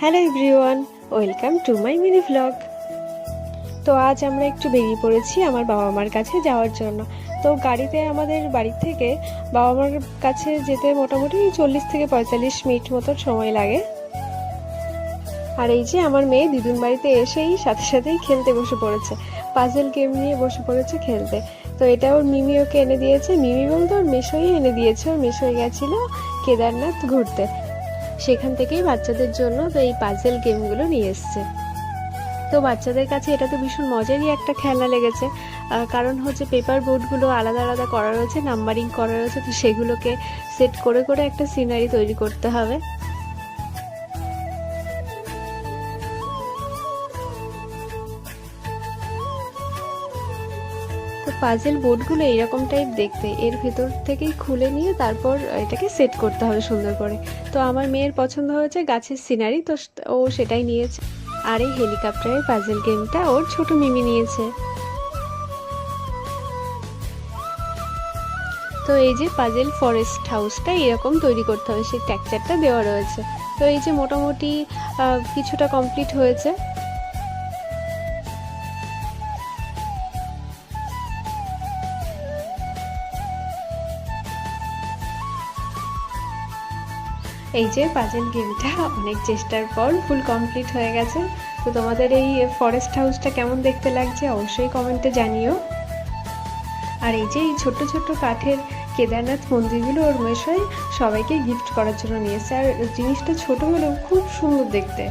Hello everyone, welcome to my mini vlog. তো আজ আমরা একটু বেরিয়ে পড়েছি আমার বাবা মার কাছে যাওয়ার জন্য। তো গাড়িতে আমাদের বাড়ি থেকে বাবা মার কাছে যেতে মোটামুটি 40 থেকে 45 মিনিট মতো সময় লাগে। আর এই যে আমার মেয়ে দিদুন বাড়িতে এসেই সাথে সাথেই খেলতে বসে পড়েছে, পাজেল গেম নিয়ে বসে পড়েছে খেলতে। তো এটা ওর মিমি ওকে এনে দিয়েছে, মিমি বলতে ওর মেশোই এনে দিয়েছে। ওর মেশোই গেছিল কেদারনাথ ঘুরতে, সেখান থেকেই বাচ্চাদের জন্য তো এই পাজেল গেমগুলো নিয়ে এসছে। তো বাচ্চাদের কাছে এটা তো ভীষণ মজারই একটা খেলনা লেগেছে, কারণ হচ্ছে পেপার বোর্ডগুলো আলাদা আলাদা করা রয়েছে, নাম্বারিং করা রয়েছে, তো সেগুলোকে সেট করে করে একটা সিনারি তৈরি করতে হবে। তো পাজেল বোর্ডগুলো এইরকম টাইপ দেখতে, এর ভেতর থেকেই খুলে নিয়ে তারপর এটাকে সেট করতে হবে সুন্দর করে। তো আমার মেয়ের পছন্দ হয়েছে গাছের সিনারি, তো ও সেটাই নিয়েছে। আর এই হেলিকপ্টারের পাজেল গেমটা ওর ছোট মিমি নিয়েছে। তো এই যে পাজেল ফরেস্ট হাউসটা এরকম তৈরি করতে হবে, সেই টেক্সচারটা দেওয়া রয়েছে। তো এই যে মোটামুটি কিছুটা কমপ্লিট হয়েছে। এই যে পাজেল গেমটা অনেক চেষ্টার পর ফুল কমপ্লিট হয়ে গেছে। তো তোমাদের এই ফরেস্ট হাউসটা কেমন দেখতে লাগছে অবশ্যই কমেন্টে জানিও। আর এই যে এই ছোট্ট ছোট্ট কাঠের কেদারনাথ মন্দিরগুলো ওর মেশোই সবাইকে গিফট করার জন্য নিয়েছে। আর জিনিসটা ছোট হলেও খুব সুন্দর দেখতে।